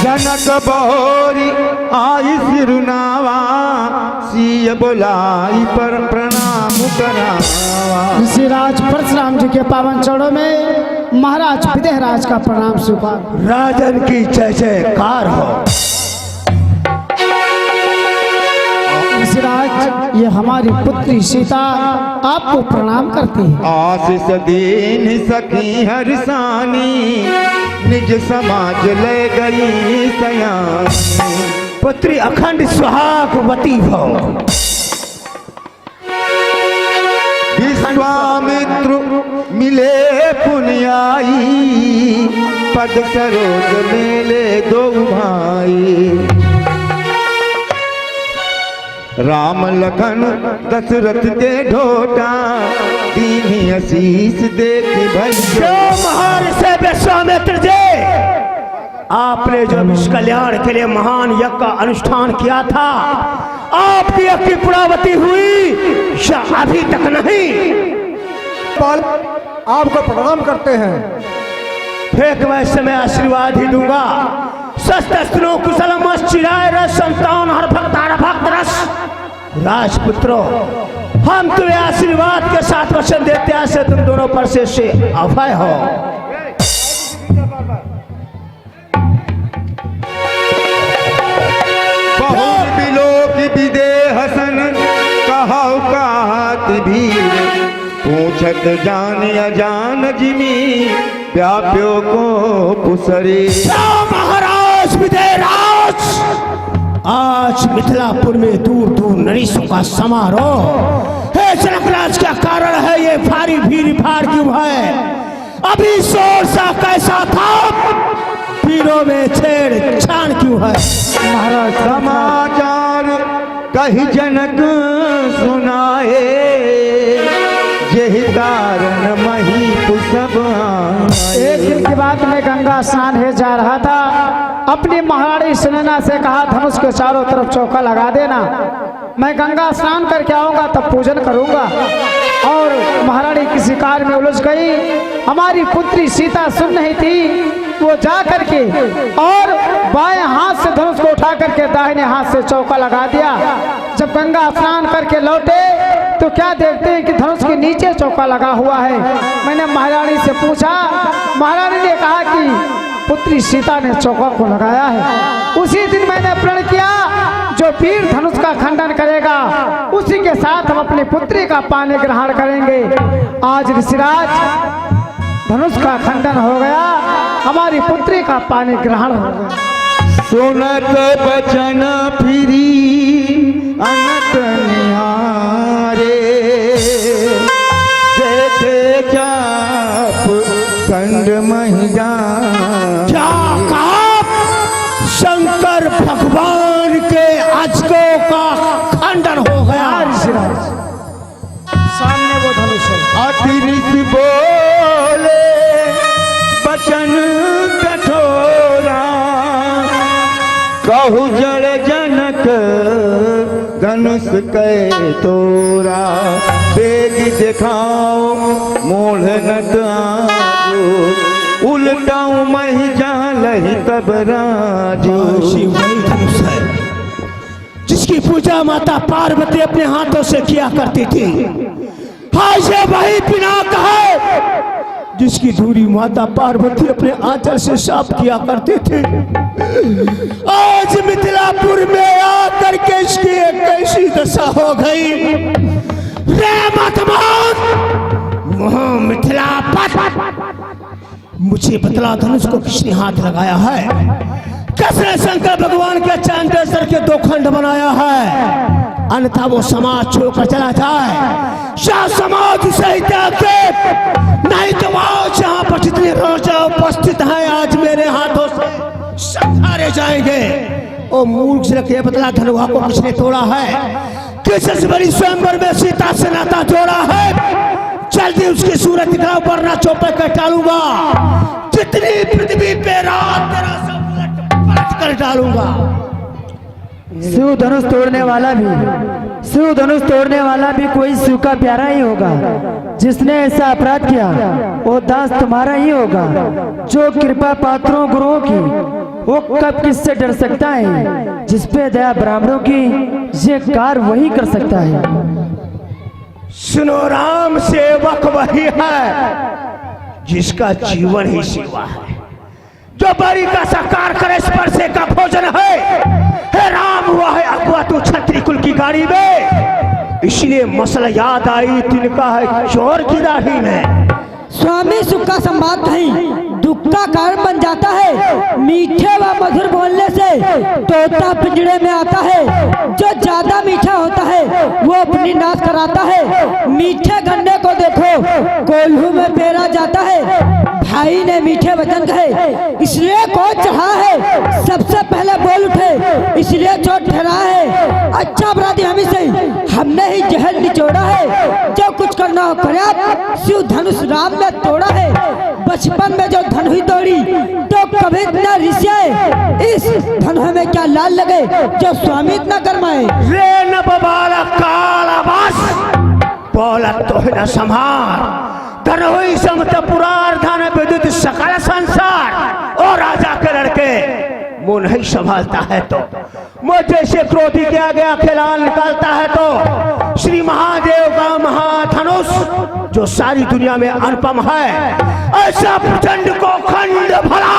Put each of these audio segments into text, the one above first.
जनक बहोरी आई सिरुनावा, सिय बोलाई पर प्रणाम करावा। ऋषिराज परशुराम जी के पावन चरणों में महाराज विदेहराज का प्रणाम स्वीकार। राजन की जय जयकार हो। ऋषिराज, ये हमारी पुत्री सीता आपको प्रणाम करती है। आशीष दीन सखी हरसानी, निज समाज ले गई सयानी। पुत्री अखंड सुहागवती भव। विश्वामित्र मिले पुण्याई, पद सरोज मेले दो भाई। राम लखन दशरथ के ढोटा, दीनी आशीष देख भैया। महर्षि विश्वामित्र जी, आपने जो विश्व कल्याण के लिए महान यज्ञ का अनुष्ठान किया था, आपकी यज्ञ की पूर्णावती हुई या अभी तक नहीं? आपको प्रणाम करते हैं। फिर वैसे मैं आशीर्वाद ही दूंगा। शस्त्रो कुशलम चिराय रस संतान हर भक्त रस। राजपुत्रों, हम तुम्हें आशीर्वाद के साथ वचन देते हैं से तुम दोनों पर से अभय हो। बहुत बिलोक विदेहसन, कहाउ कहत भीर। पूछत जान अजान जिमी, व्याप्यो को पुसरे। महाराज विदेहराज, आज मिथिलापुर में दूर दूर नरेशों का समारोह है। जनकराज क्या कारण है? ये भारी भीड़ भाड़ क्यों है? अभी शोर सा कैसा था? पीरों में छेड़छाड़ क्यों है? महाराज समाचार कही जनक सुनाए, यही कारण मही सब आए। एक दिन की बात में गंगा स्नान है जा रहा था, अपनी महारानी सुनैना से कहा धनुष के चारों तरफ चौका लगा देना, मैं गंगा स्नान करके आऊंगा तब पूजन करूंगा। और महारानी किसी कार्य में उलझ गई। हमारी पुत्री सीता सुन नहीं थी, वो जा करके और बाएं हाथ से धनुष को उठा करके दाहिने हाथ से चौका लगा दिया। जब गंगा स्नान करके लौटे तो क्या देखते हैं कि धनुष के नीचे चौका लगा हुआ है। मैंने महारानी से पूछा, महारानी ने कहा कि पुत्री सीता ने चौका को लगाया है। उसी दिन मैंने प्रण किया, जो वीर धनुष का खंडन करेगा उसी के साथ हम अपनी पुत्री का पानी ग्रहण करेंगे। आज ऋषिराज धनुष का खंडन हो गया, हमारी पुत्री का पानी ग्रहण हो गया। सुनत बचन फिरी अनत निहारे, देखे जाप कंड महिजा। क्या कहा? शंकर भगवान के अजगों का खंडन हो गया। ऋषिराज, सामने वो धनुष है। अतिरिक्त बोले बचन कठोरा, कहु जड़ जनक धनुष कै तोरा। बेग दिखाओ मोढ़ नट आजो, उल्टाऊ मही जालहि तब राजो। शिव वही धनुष है जिसकी पूजा माता पार्वती अपने हाथों से किया करती थी। आज ये वही पिनाक है जिसकी धूरी माता पार्वती अपने आंचल से साफ किया करते थे। आज मिथिलापुर में आकर के इसकी एक कैसी दशा हो गई। रे मतमान मिथिलापत, मुझे बतला धनुष को किसने हाथ लगाया है? किसने शंकर भगवान के चांदेश्वर के दो खंड बनाया है? अन्यथा वो समाज छोड़कर चला जाए। शाह समाज सही के नहीं तो आज यहाँ पर जितने राजा उपस्थित हैं आज मेरे हाथों से संहारे जाएंगे। ओ मूर्ख से रखे बतला धनुआ को किसने तोड़ा है? किस बड़ी स्वयंवर में सीता से नाता जोड़ा है? जल्दी उसकी सूरत दिखाओ वरना चौपे कर डालूंगा। जितनी पृथ्वी पे रात तेरा सब पलट कर डालूंगा। शिव धनुष तोड़ने वाला भी शिव धनुष तोड़ने वाला भी कोई शिव का प्यारा ही होगा। जिसने ऐसा अपराध किया वो दास तुम्हारा ही होगा। जो कृपा पात्रों गुरुओं की वो कब किससे डर सकता है। जिस पे दया ब्राह्मणों की ये कार्य वही कर सकता है। सुनो, राम सेवक वही है जिसका जीवन ही सेवा है। जो बड़ी का सत्कार करे स्पर्श का भोजन है। हे राम, वह है अगुआ तू छत्री कुल की गाड़ी में। इसलिए मसला याद आई तिनका है चोर की राही में। स्वामी सुख का संवाद नहीं, दुख का कारण बन जाता है। मीठे व मधुर बोलने से तोता पिंजड़े में आता है। जो ज्यादा मीठा होता है वो अपनी नाश कराता है। मीठे गन्ने को देखो कोल्हू में पेरा जाता है। भाई ने मीठे वचन कहे इसलिए कोई चढ़ा है। सबसे पहले बोल उठे इसलिए चोट ठहरा है। अच्छा अपराधी हम से हमने ही जहर निचोड़ा है। जो कुछ करना हो पर्याप्त शिव धनुष राम ने तोड़ा है। बचपन में जो धन हुई तोड़ी तो कभी इतना रिश्ते इस धन में क्या लाल लगे जो स्वामी इतना करमाए। रे न बबाला काला बस बोला तो है न संहार। धन हुई समत पुरार धन विद्युत सकल संसार। और राजा के लड़के मुंह नहीं संभालता है तो मुझे से क्रोधी के आगे खिलाल निकालता है तो श्री महादेव का महाधनुष जो सारी दुनिया में अनुपम है। ऐसा प्रचंड को खंड भला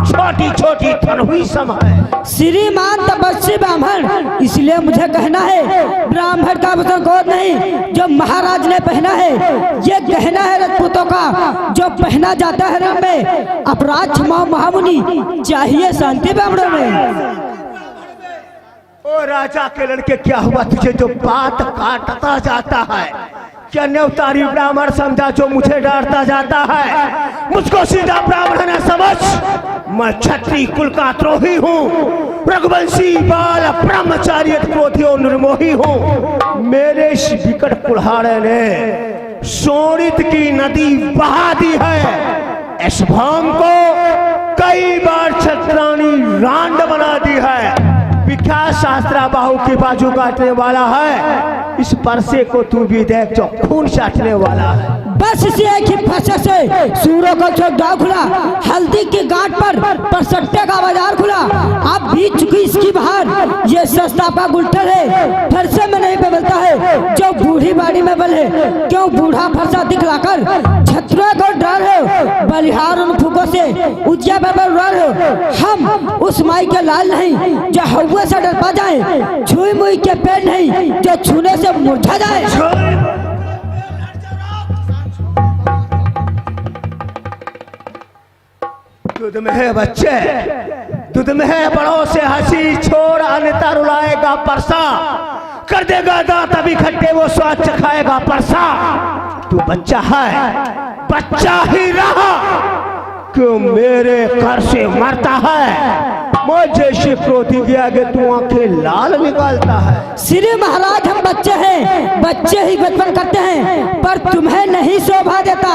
छोटी छोटी धन हुई सम है। श्रीमान तपस्वी ब्राह्मण इसलिए मुझे कहना है ब्राह्मण का वचन गोद नहीं जो महाराज ने पहना है। ये गहना है राजपूतों का जो पहना जाता है रण में। अपराध क्षमा महामुनि चाहिए शांति ब्राह्मणों में। ओ राजा के लड़के क्या हुआ तुझे जो बात काटता जाता है। क्या न्यौतारी ब्राह्मण समझा जो मुझे डांटता जाता है। मुझको सीधा ब्राह्मण न समझ। मैं क्षत्रिय कुल का द्रोही हूँ। रघुवंशी बाल ब्रह्मचारी क्रोधी और निर्मोही हूँ। मेरे इस विकट कुल्हाड़े ने सोनित की नदी बहा दी है। इस भौम को कई बार छत्रानी रांड बना दी है। विख्यात शास्त्रा बाहु की बाजू काटने वाला है। इस परसे को तू भी देख जो खून चाटने वाला है। बस इसी एक ही फरसे से सूरों का चौक डाल खुला। हल्दी की गांठ पर परसट्टे का बाजार खुला। आप बीत चुकी इसकी बहार। ये सस्ता का गुलटर है फरसे में नहीं बदलता है जो बूढ़ी बाड़ी में बल है। क्यों बूढ़ा फरसा दिखलाकर छत्रों को डर है। बलिहार उन फूकों से उज्या पर डर है। हम उस माई के लाल नहीं जो हवा से डर पा जाए। छुई मुई के पेड़ नहीं जो छूने से मुरझा जाए। दूध में है बच्चे, दूध में है बड़ों से हंसी छोड़ अन्यथा रुलाएगा परसा। कर देगा दांत अभी खट्टे वो स्वाद चखाएगा परसा। तू बच्चा है बच्चा ही रहा क्यों मेरे घर से मरता है। मुझे से क्रोधी के आगे तू आंखें लाल निकालता है। श्री महाराज हम बच्चे हैं बच्चे ही बचपन करते हैं पर तुम्हें नहीं शोभा देता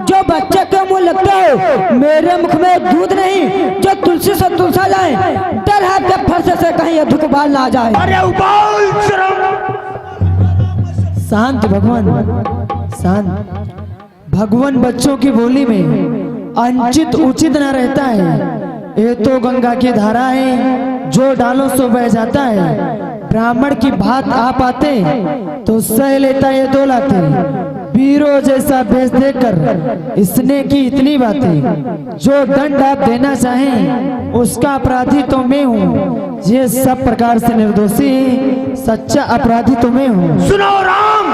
जो बच्चे के मुंह लगते हो। मेरे मुख में दूध नहीं जो तुलसी से तुलसा जाए। डर है कि फरसे से कहीं अधुक बाल ना जाए। अरे उबाल शांत भगवान शांत। भगवान बच्चों की बोली में अंचित उचित न रहता है। ये तो गंगा की धारा है जो डालों से बह जाता है। ब्राह्मण की बात आप आते तो सह लेता ये दो लाते। वीरों जैसा भेष देकर इसने की इतनी बातें। जो दंड आप देना चाहें उसका अपराधी तो मैं हूँ। ये सब प्रकार से निर्दोषी सच्चा अपराधी तो मैं हूँ। सुनो राम,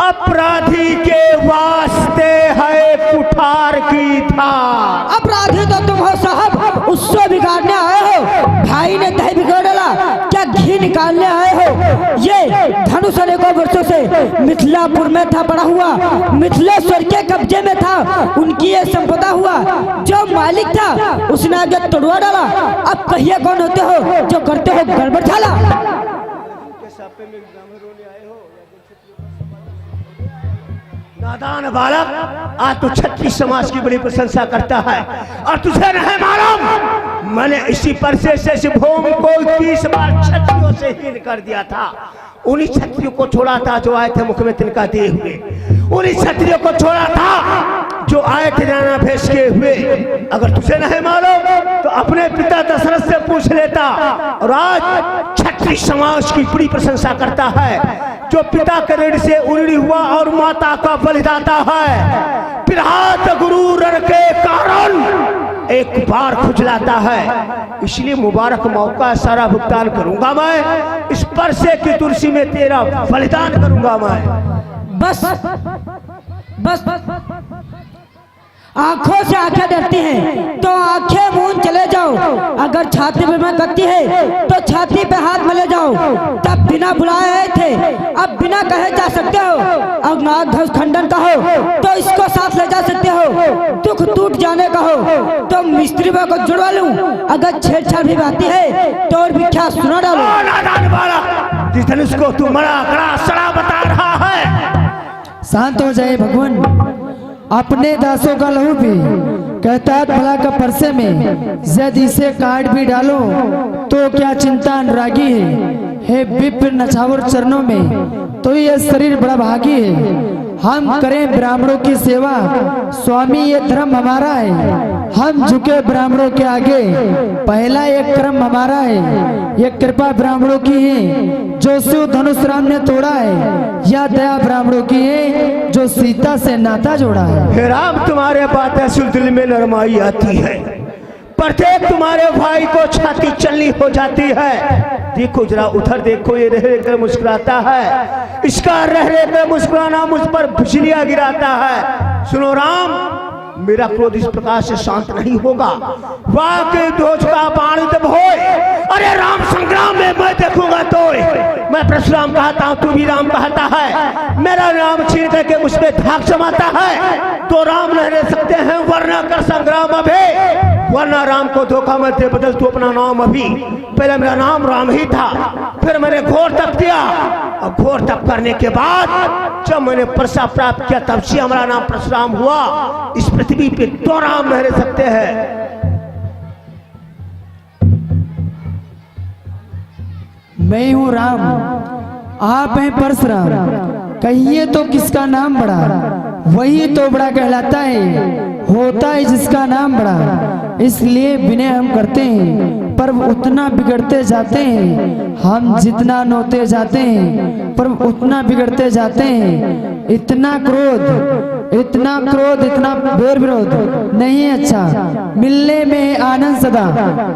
अपराधी के वास्ते है कुठार की धार। अपराधी तो तुम हो साहब उससे बिगाड़ने आए हो। भाई ने दही बिगाड़ डाला क्या घी निकालने आए हो। ये धनुष अनेकों वर्षों से मिथिलापुर में था पड़ा हुआ। मिथिलेश्वर के कब्जे में था उनकी ये संपदा हुआ। जो मालिक था उसने आगे तोड़वा डाला। अब कहिए कौन होते हो जो करते हो गड़बड़ झाला। नादान बालक, आज तो क्षत्रिय समाज की बड़ी प्रशंसा करता है और तुझे नहीं मालूम मैंने इसी परसे से इस भूमि को 30 बार क्षत्रियों से हीन कर दिया था। उन्हीं क्षत्रियों को छोड़ा था जो आए थे मुख में तिनका दिए हुए, उन्हीं क्षत्रियों को छोड़ा था जो आए थे नाना भेष के हुए। अगर तुझे नहीं मालूम तो अपने पिता दशरथ से पूछ लेता। और आज क्षत्रिय समाज की बड़ी प्रशंसा करता है जो पिता के ऋण से उड़ी हुआ और माता का बलिदाता है, पिरात गुरु रण के कारण एक बार खुजलाता है। इसलिए मुबारक मौका सारा भुगतान करूंगा मैं, इस परसे की तुलसी में तेरा बलिदान करूंगा मैं। बस बस आंखों से आंखें डरती हैं तो आंखें मूंद चले जाओ। अगर छाती पे मैं करती है तो छाती पे हाथ मले जाओ। तब बिना बुलाए आए थे, अब बिना कहे जा सकते हो। अग्नाथ ध्वज खंडन का हो तो इसको साथ ले जा सकते हो। दुख टूट जाने का हो तो मिस्त्री को जुड़वा लूं। अगर छेड़छाड़ भी आती है तो और विख्यात सुना डालो। जिस धनुष को तू मरा कड़ा सड़ा बता रहा है। शांत हो जाए भगवान, अपने दासों का लहू भी कहता है भला का परसे में, यदि इसे काट भी डालो तो क्या चिंता अनुरागी है विप्र नछावर चरणों में तो यह शरीर बड़ा भागी है। हम करें ब्राह्मणों की सेवा, स्वामी ये धर्म हमारा है। हम झुके ब्राह्मणों के आगे, पहला एक कर्म हमारा है। ये कृपा ब्राह्मणों की है जो शिव धनुष राम ने तोड़ा है, या दया ब्राह्मणों की है जो सीता से नाता जोड़ा है। हे राम, तुम्हारे बातें सुन दिल में नरमाई आती है, प्रत्येक तुम्हारे भाई को छाती चलनी हो जाती है। देखो जरा उधर देखो, ये रह रहकर मुस्कुराता है, इसका रह रहकर मुस्कुराना मुझ पर बिजलियां गिराता है। सुनो राम, मेरा क्रोध इस प्रकार से शांत नहीं होगा। वाकई ध्वज का बाण जब होए, अरे राम संग्राम में मैं देखूंगा तो मैं परशुराम कहता हूँ, तू भी राम कहता है। मेरा नाम छीन करके मुझ पे धाक जमाता है तो राम नहीं रह सकते हैं, वरना कर संग्राम अभी, वरना राम को धोखा मत दे, बदल तू अपना नाम अभी। पहले मेरा नाम राम ही था, फिर मैंने घोर तप किया और घोर तप करने के बाद जब मैंने परसा प्राप्त किया तब से हमारा नाम परशुराम हुआ। इस पृथ्वी पे दो राम नहीं रह सकते हैं। मैं हूँ राम, आप हैं परशुराम, कहिए तो किसका नाम बड़ा, वही तो बड़ा कहलाता है, होता है जिसका नाम बड़ा। इसलिए विनय हम करते हैं पर उतना बिगड़ते जाते हैं, हम जितना नोते जाते हैं पर उतना बिगड़ते जाते हैं। इतना क्रोध इतना बेर विरोध नहीं अच्छा, मिलने में आनंद सदा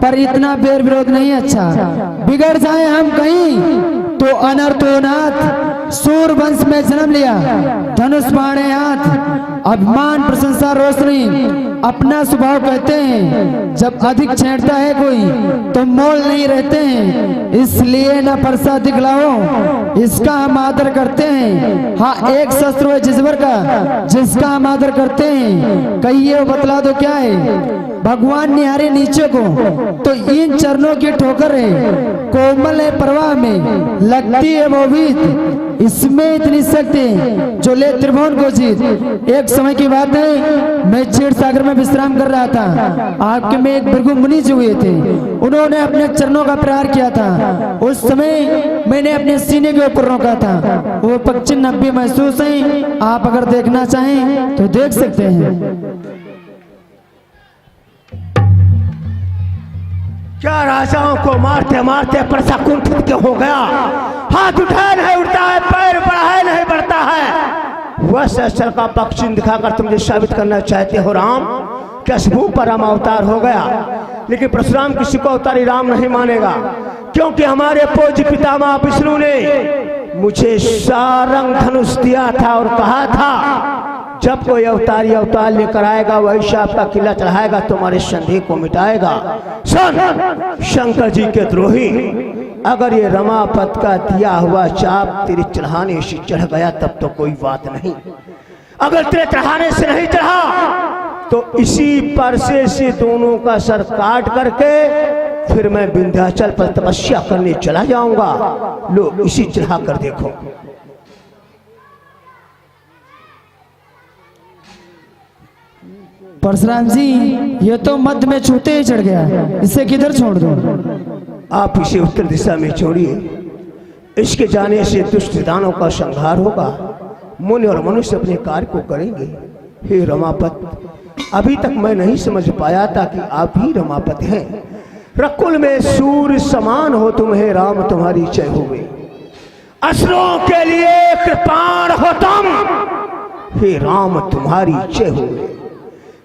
पर इतना बेर विरोध नहीं अच्छा। बिगड़ जाए हम कहीं तो अनर्थोनाथ, सूर वंश में जन्म लिया धनुष बाणे हाथ, अभिमान प्रशंसा रोशनी अपना स्वभाव कहते हैं। जब अधिक छेड़ता है कोई तो मोल नहीं रहते हैं, इसलिए न परसा दिखलाओ, इसका हम आदर करते हैं। हाँ, एक शस्त्र है जिसवर का जिसका हम आदर करते हैं, कहिए बतला दो क्या है। भगवान निहारे नीचे को तो इन चरणों की ठोकर है, कोमल है प्रवाह में लगती है वो भी, इसमें इतनी शक्ति जो ले त्रिभुवन को जीत। एक समय की बात है, मैं क्षीर सागर में विश्राम कर रहा था, आपके में एक भृगु मुनि जी हुए थे, उन्होंने अपने चरणों का प्रहार किया था। उस समय मैंने अपने सीने के ऊपर रोका था, वो पक्षी नब्बे महसूस है, आप अगर देखना चाहें तो देख सकते हैं। क्या राजाओं को मारते मारते परसा कुंठित क्यों हो गया, हाथ उठाए नहीं उठता है, पैर बढ़ाए नहीं बढ़ता है। वह सहस्त्र का पक्षी दिखाकर तुम मुझे साबित करना चाहते हो राम कि इस भूमि पर राम अवतार हो गया, लेकिन परशुराम किसी को अवतारी राम नहीं मानेगा, क्योंकि हमारे पूज्य पितामह विष्णु ने मुझे सारंग धनुष दिया था और कहा था जब कोई अवतारी अवतार लेकर आएगा वही से आपका किला चढ़ाएगा, तुम्हारे संदेह को मिटाएगा। सुन शंकर जी के द्रोही, अगर ये रमापत का दिया हुआ चाप तेरे चढ़ाने से चढ़ गया तब तो कोई बात नहीं, अगर तेरे चढ़ाने से नहीं चढ़ा तो इसी परसे से दोनों का सर काट करके फिर मैं विंध्याचल पर तपस्या करने चला जाऊंगा। लो इसी चढ़ा कर देखो। परशुराम जी, ये तो मध्य में छूते ही चढ़ गया, इसे किधर छोड़ दूं? आप इसे उत्तर दिशा में छोड़िए। इसके जाने से दुष्ट दानों का संहार होगा, मुनि और मनुष्य अपने कार्य को करेंगे। हे रमापत, अभी तक मैं नहीं समझ पाया था कि आप ही रमापत हैं। रकुल में सूर्य समान हो तुम, हे राम तुम्हारी जय होवे। असुरों के लिए कृपाण हो तुम, हे राम तुम्हारी जय होवे।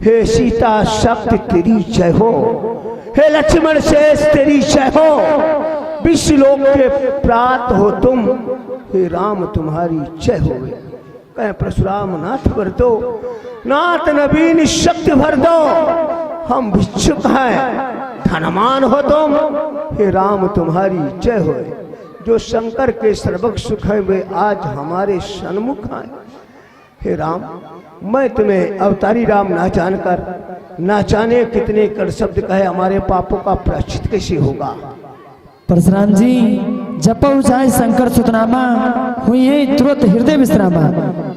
हे सीता शक्ति तेरी जय हो, हे लक्ष्मण शेष तेरी जय हो। विश्वलोक के प्रात हो तुम, हे राम तुम्हारी जय होवे। कह परशुराम नाथ भर दो, नाथ नवीन शक्ति भर दो, हम भिक्षुक हैं, धनमान हो तुम, हे राम तुम्हारी जय होवे। जो शंकर के सर्वक सुख है वे आज हमारे सन्मुख हैं। हे राम, मैं तुम्हें अवतारी राम ना जानकर, ना जाने कितने कर शब्द कहे हमारे पापों का प्रायश्चित कैसे होगा। परशुराम जी, जपौ जाए शंकर सुतनामा, हुई है तुरंत हृदय विश्रामा।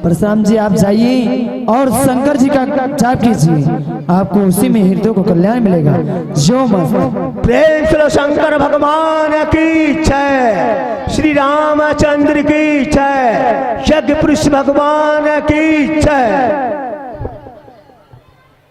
परशुराम जी आप जाइए और शंकर जी का जाप कीजिए, आपको उसी में हृदय को कल्याण मिलेगा। जो मत प्रेम से शंकर भगवान की जय, श्री रामचंद्र की जय, यज्ञ पुरुष भगवान की